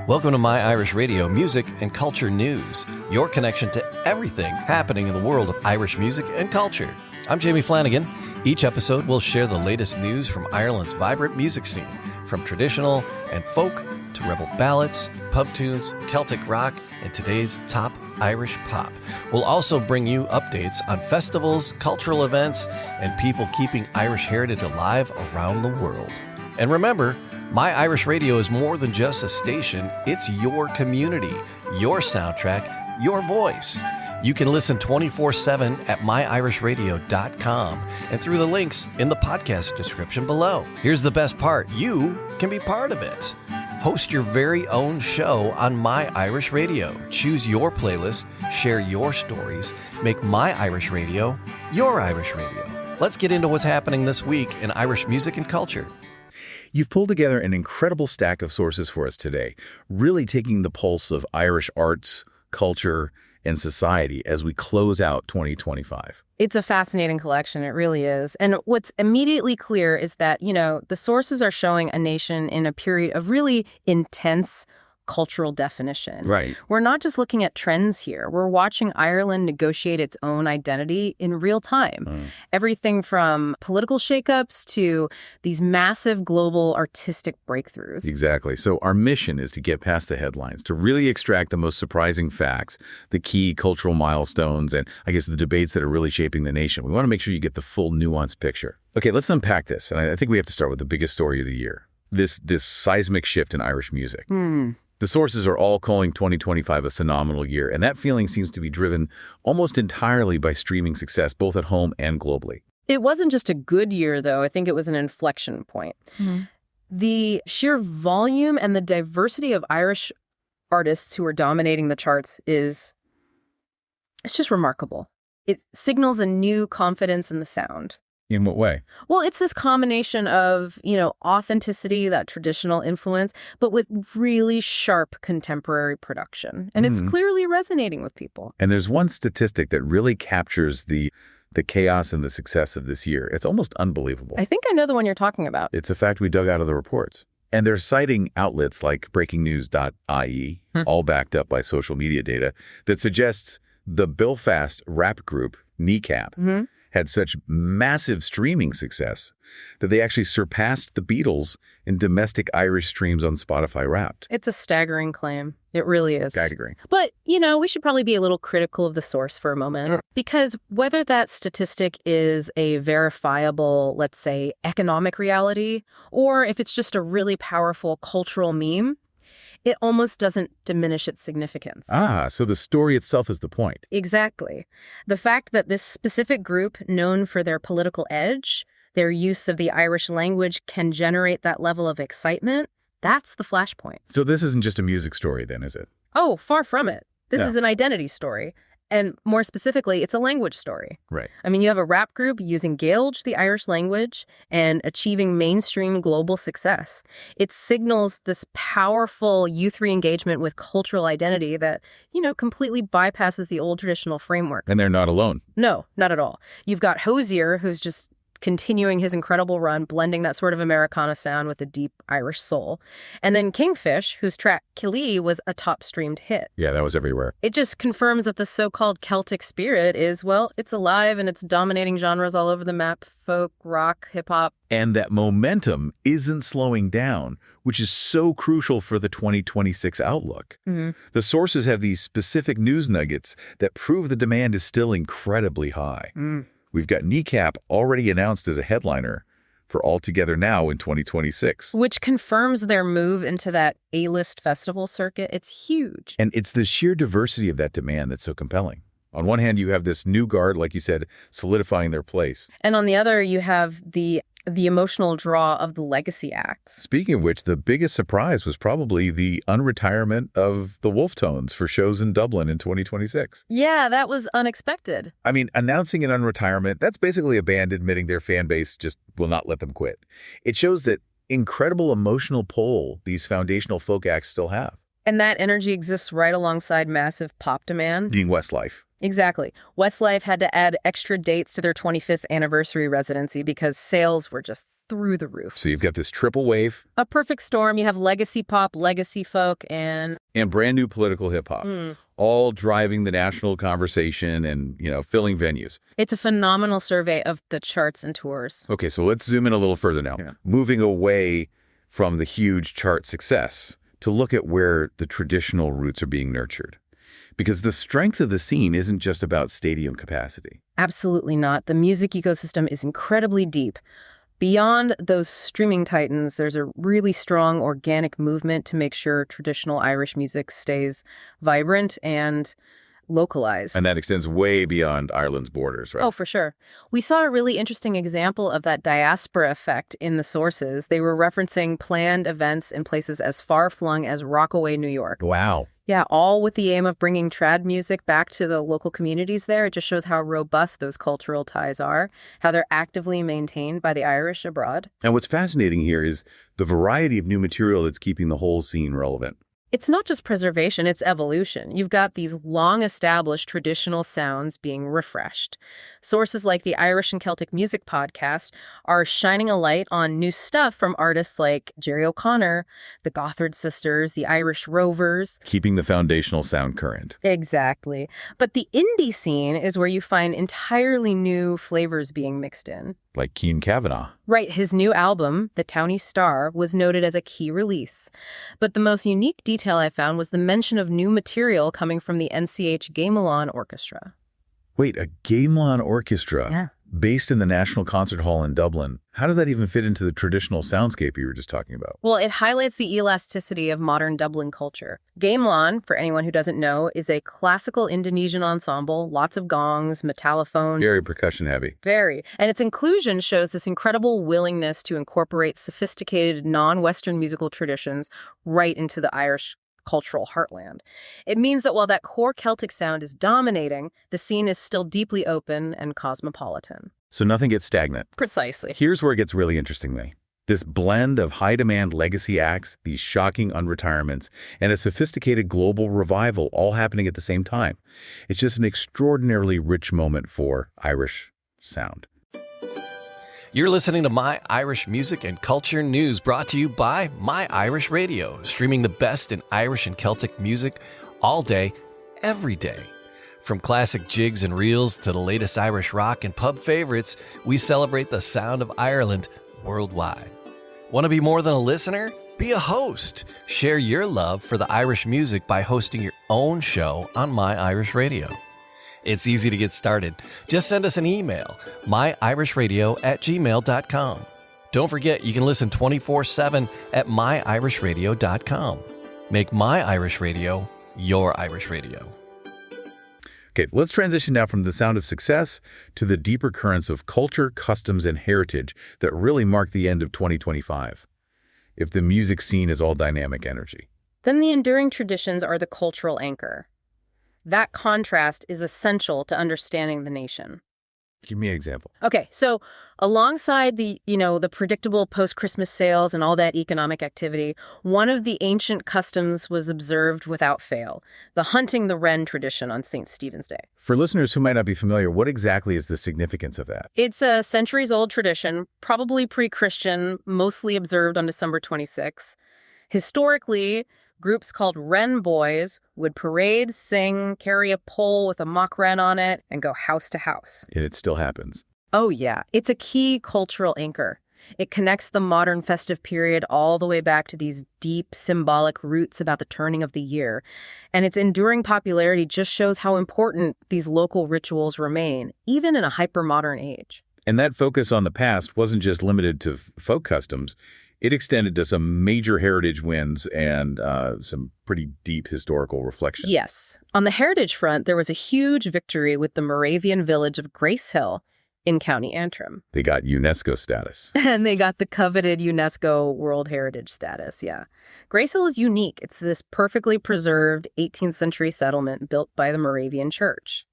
Welcome to My Irish Radio, music and culture news, your connection to everything happening in the world of Irish music and culture. I'm Jamie Flanagan. Each episode will share the latest news from Ireland's vibrant music scene, from traditional and folk to rebel ballads, pub tunes, Celtic rock, and today's top Irish pop. We'll also bring you updates on festivals, cultural events, and people keeping Irish heritage alive around the world. And remember, My Irish Radio is more than just a station. It's your community, your soundtrack, your voice. You can listen 24/7 at myirishradio.com and through the links in the podcast description below. Here's the best part. You can be part of it. Host your very own show on My Irish Radio. Choose your playlist, share your stories, make My Irish Radio your Irish Radio. Let's get into what's happening this week in Irish music and culture. You've pulled together an incredible stack of sources for us today, really taking the pulse of Irish arts, culture, and society as we close out 2025. It's a fascinating collection. It really is. And what's immediately clear is that, the sources are showing a nation in a period of really intense cultural definition. Right. We're not just looking at trends here. We're watching Ireland negotiate its own identity in real time. Everything from political shakeups to these massive global artistic breakthroughs. Exactly. So our mission is to get past the headlines, to really extract the most surprising facts, the key cultural milestones, and I guess the debates that are really shaping the nation. We want to make sure you get the full nuanced picture. Okay, let's unpack this. And I think we have to start with the biggest story of the year, this seismic shift in Irish music. The sources are all calling 2025 a phenomenal year, and that feeling seems to be driven almost entirely by streaming success, both at home and globally. It wasn't just a good year, though. I think it was an inflection point. The sheer volume and the diversity of Irish artists who are dominating the charts it's just remarkable. It signals a new confidence in the sound. In what way? Well, it's this combination of, authenticity, that traditional influence, but with really sharp contemporary production. And it's clearly resonating with people. And there's one statistic that really captures the chaos and the success of this year. It's almost unbelievable. I think I know the one you're talking about. It's a fact we dug out of the reports. And they're citing outlets like breakingnews.ie, all backed up by social media data, that suggests the Belfast rap group, Kneecap, had such massive streaming success that they actually surpassed the Beatles in domestic Irish streams on Spotify Wrapped. It's a staggering claim. It really is. Staggering. But, we should probably be a little critical of the source for a moment. Because whether that statistic is a verifiable, let's say, economic reality, or if it's just a really powerful cultural meme, it almost doesn't diminish its significance. So the story itself is the point. Exactly. The fact that this specific group, known for their political edge, their use of the Irish language, can generate that level of excitement, that's the flashpoint. So this isn't just a music story then, is it? Oh, far from it. This is an identity story. And more specifically, it's a language story. Right. I mean, you have a rap group using Gaelic, the Irish language, and achieving mainstream global success. It signals this powerful youth re-engagement with cultural identity that, completely bypasses the old traditional framework. And they're not alone. No, not at all. You've got Hozier, who's just continuing his incredible run, blending that sort of Americana sound with a deep Irish soul. And then Kingfish, whose track Killee was a top-streamed hit. Yeah, that was everywhere. It just confirms that the so-called Celtic spirit is, it's alive and it's dominating genres all over the map: folk, rock, hip-hop. And that momentum isn't slowing down, which is so crucial for the 2026 outlook. The sources have these specific news nuggets that prove the demand is still incredibly high. We've got Kneecap already announced as a headliner for All Together Now in 2026. Which confirms their move into that A-list festival circuit. It's huge. And it's the sheer diversity of that demand that's so compelling. On one hand, you have this new guard, like you said, solidifying their place. And on the other, you have the emotional draw of the legacy acts. Speaking of which, the biggest surprise was probably the unretirement of the Wolf Tones for shows in Dublin in 2026. Yeah, that was unexpected. I mean, announcing an unretirement, that's basically a band admitting their fan base just will not let them quit. It shows that incredible emotional pull these foundational folk acts still have. And that energy exists right alongside massive pop demand. Being Westlife. Exactly. Westlife had to add extra dates to their 25th anniversary residency because sales were just through the roof. So you've got this triple wave. A perfect storm. You have legacy pop, legacy folk, and brand new political hip-hop, all driving the national conversation and, filling venues. It's a phenomenal survey of the charts and tours. Okay, so let's zoom in a little further now. Yeah. Moving away from the huge chart success to look at where the traditional roots are being nurtured. Because the strength of the scene isn't just about stadium capacity. Absolutely not. The music ecosystem is incredibly deep. Beyond those streaming titans, there's a really strong organic movement to make sure traditional Irish music stays vibrant and localized. And that extends way beyond Ireland's borders, right? Oh, for sure. We saw a really interesting example of that diaspora effect in the sources. They were referencing planned events in places as far-flung as Rockaway, New York. Wow. Yeah, all with the aim of bringing trad music back to the local communities there. It just shows how robust those cultural ties are, how they're actively maintained by the Irish abroad. And what's fascinating here is the variety of new material that's keeping the whole scene relevant. It's not just preservation, it's evolution. You've got these long-established traditional sounds being refreshed. Sources like the Irish and Celtic Music podcast are shining a light on new stuff from artists like Jerry O'Connor, the Gothard Sisters, the Irish Rovers. Keeping the foundational sound current. Exactly. But the indie scene is where you find entirely new flavors being mixed in. Like Cian Kavanagh. Right, his new album, The Townie Star, was noted as a key release. But the most unique detail I found was the mention of new material coming from the NCH Gamelan Orchestra. Wait, a gamelan orchestra? Yeah. Based in the National Concert Hall in Dublin. How does that even fit into the traditional soundscape you were just talking about? Well, it highlights the elasticity of modern Dublin culture. Gamelan, for anyone who doesn't know, is a classical Indonesian ensemble, lots of gongs, metallophone. Very percussion heavy. Very. And its inclusion shows this incredible willingness to incorporate sophisticated non-Western musical traditions right into the Irish cultural heartland. It means that while that core Celtic sound is dominating, the scene is still deeply open and cosmopolitan. So nothing gets stagnant. Precisely. Here's where it gets really interesting, May. This blend of high-demand legacy acts, these shocking unretirements, and a sophisticated global revival all happening at the same time. It's just an extraordinarily rich moment for Irish sound. You're listening to My Irish Music and Culture News, brought to you by My Irish Radio, streaming the best in Irish and Celtic music all day, every day. From classic jigs and reels to the latest Irish rock and pub favorites, we celebrate the sound of Ireland worldwide. Want to be more than a listener? Be a host. Share your love for the Irish music by hosting your own show on My Irish Radio. It's easy to get started. Just send us an email, myirishradio@gmail.com. Don't forget, you can listen 24/7 at myirishradio.com. Make My Irish Radio your Irish radio. Okay, let's transition now from the sound of success to the deeper currents of culture, customs, and heritage that really mark the end of 2025. If the music scene is all dynamic energy. Then the enduring traditions are the cultural anchor. That contrast is essential to understanding the nation. Give me an example. Okay, so alongside the predictable post-Christmas sales and all that economic activity, one of the ancient customs was observed without fail, the hunting the wren tradition on St. Stephen's Day. For listeners who might not be familiar, what exactly is the significance of that? It's a centuries-old tradition, probably pre-Christian, mostly observed on December 26. Historically, groups called Wren Boys would parade, sing, carry a pole with a mock wren on it, and go house to house. And it still happens. Oh, yeah. It's a key cultural anchor. It connects the modern festive period all the way back to these deep symbolic roots about the turning of the year. And its enduring popularity just shows how important these local rituals remain, even in a hyper-modern age. And that focus on the past wasn't just limited to folk customs. It extended to some major heritage wins and some pretty deep historical reflection. Yes. On the heritage front, there was a huge victory with the Moravian village of Gracehill in County Antrim. They got UNESCO status. And they got the coveted UNESCO World Heritage status, yeah. Gracehill is unique. It's this perfectly preserved 18th century settlement built by the Moravian Church.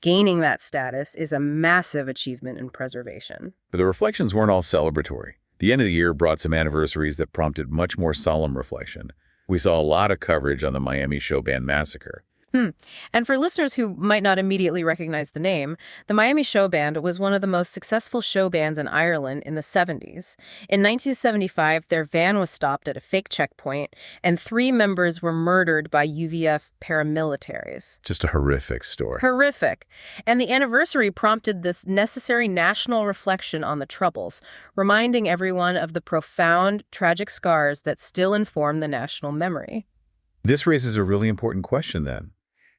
Gaining that status is a massive achievement in preservation. But the reflections weren't all celebratory. The end of the year brought some anniversaries that prompted much more solemn reflection. We saw a lot of coverage on the Miami Showband Massacre. And for listeners who might not immediately recognize the name, the Miami Showband was one of the most successful show bands in Ireland in the 70s. In 1975, their van was stopped at a fake checkpoint, and 3 members were murdered by UVF paramilitaries. Just a horrific story. Horrific. And the anniversary prompted this necessary national reflection on the Troubles, reminding everyone of the profound, tragic scars that still inform the national memory. This raises a really important question then.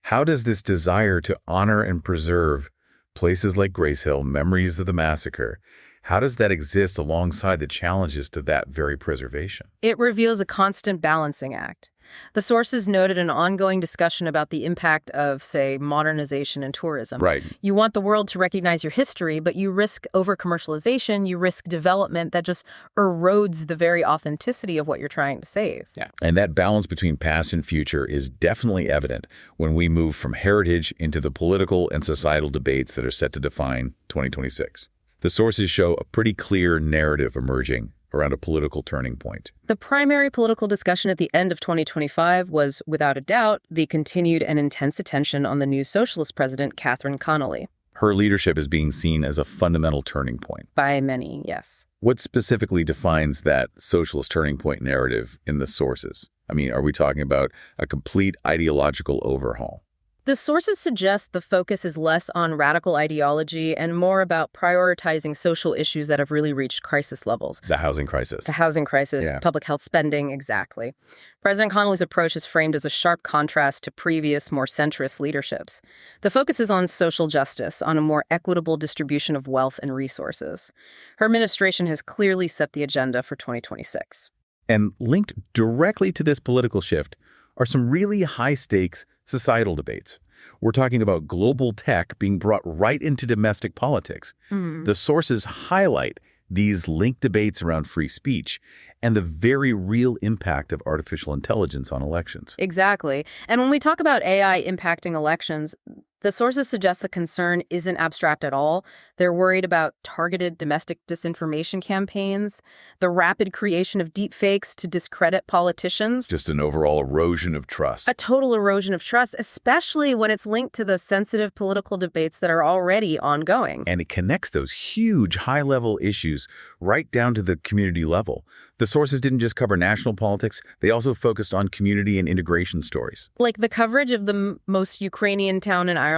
How does this desire to honor and preserve places like Gracehill, memories of the massacre, how does that exist alongside the challenges to that very preservation? It reveals a constant balancing act. The sources noted an ongoing discussion about the impact of, say, modernization and tourism. Right. You want the world to recognize your history, but you risk over-commercialization, you risk development that just erodes the very authenticity of what you're trying to save. Yeah. And that balance between past and future is definitely evident when we move from heritage into the political and societal debates that are set to define 2026. The sources show a pretty clear narrative emerging around a political turning point. The primary political discussion at the end of 2025 was, without a doubt, the continued and intense attention on the new socialist president, Catherine Connolly. Her leadership is being seen as a fundamental turning point. By many, yes. What specifically defines that socialist turning point narrative in the sources? I mean, are we talking about a complete ideological overhaul? The sources suggest the focus is less on radical ideology and more about prioritizing social issues that have really reached crisis levels. The housing crisis. The housing crisis, Yeah. Public health spending, exactly. President Connolly's approach is framed as a sharp contrast to previous, more centrist leaderships. The focus is on social justice, on a more equitable distribution of wealth and resources. Her administration has clearly set the agenda for 2026. And linked directly to this political shift are some really high-stakes societal debates. We're talking about global tech being brought right into domestic politics. The sources highlight these linked debates around free speech and the very real impact of artificial intelligence on elections. Exactly. And when we talk about AI impacting elections, the sources suggest the concern isn't abstract at all. They're worried about targeted domestic disinformation campaigns, the rapid creation of deepfakes to discredit politicians. Just an overall erosion of trust. A total erosion of trust, especially when it's linked to the sensitive political debates that are already ongoing. And it connects those huge high-level issues right down to the community level. The sources didn't just cover national politics, they also focused on community and integration stories. Like the coverage of the most Ukrainian town in Ireland.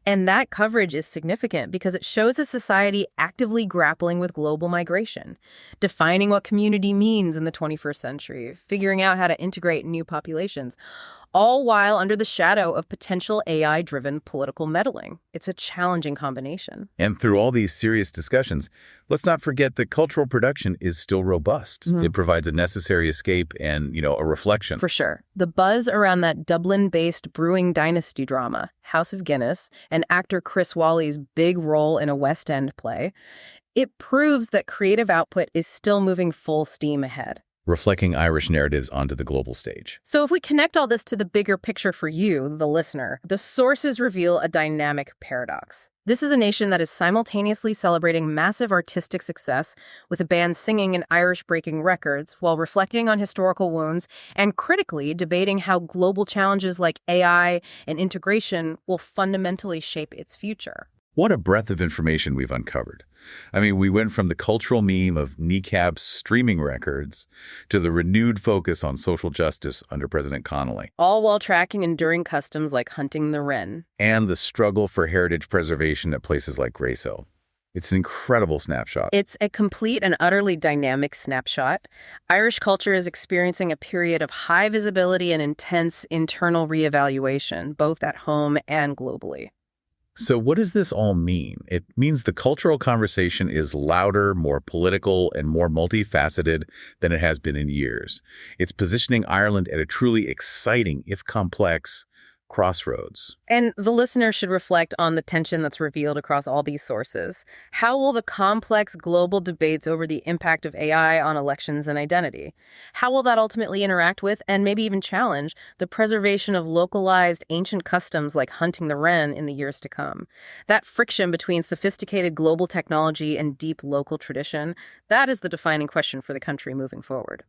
And that coverage is significant because it shows a society actively grappling with global migration, defining what community means in the 21st century, figuring out how to integrate new populations, all while under the shadow of potential AI-driven political meddling. It's a challenging combination. And through all these serious discussions, let's not forget that cultural production is still robust. It provides a necessary escape and, a reflection. For sure. The buzz around that Dublin-based brewing dynasty drama, House of Guinness, and actor Chris Wally's big role in a West End play, it proves that creative output is still moving full steam ahead. Reflecting Irish narratives onto the global stage. So if we connect all this to the bigger picture for you, the listener, the sources reveal a dynamic paradox. This is a nation that is simultaneously celebrating massive artistic success with a band singing in Irish-breaking records while reflecting on historical wounds and critically debating how global challenges like AI and integration will fundamentally shape its future. What a breadth of information we've uncovered. I mean, we went from the cultural meme of Kneecap's streaming records to the renewed focus on social justice under President Connolly. All while tracking enduring customs like hunting the wren. And the struggle for heritage preservation at places like Gracehill. It's an incredible snapshot. It's a complete and utterly dynamic snapshot. Irish culture is experiencing a period of high visibility and intense internal reevaluation, both at home and globally. So what does this all mean? It means the cultural conversation is louder, more political, and more multifaceted than it has been in years. It's positioning Ireland at a truly exciting, if complex, crossroads. And the listener should reflect on the tension that's revealed across all these sources. How will the complex global debates over the impact of AI on elections and identity? How will that ultimately interact with, and maybe even challenge, the preservation of localized ancient customs like hunting the wren in the years to come? That friction between sophisticated global technology and deep local tradition, that is the defining question for the country moving forward.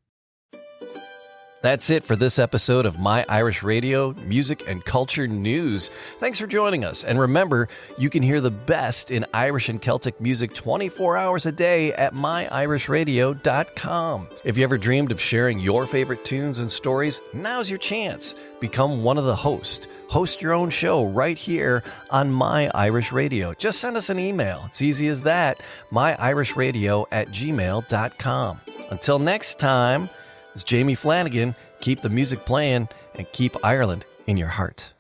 That's it for this episode of My Irish Radio, Music and Culture News. Thanks for joining us. And remember, you can hear the best in Irish and Celtic music 24 hours a day at myirishradio.com. If you ever dreamed of sharing your favorite tunes and stories, now's your chance. Become one of the hosts. Host your own show right here on My Irish Radio. Just send us an email. It's easy as that. myirishradio@gmail.com. Until next time, it's Jamie Flanagan. Keep the music playing and keep Ireland in your heart.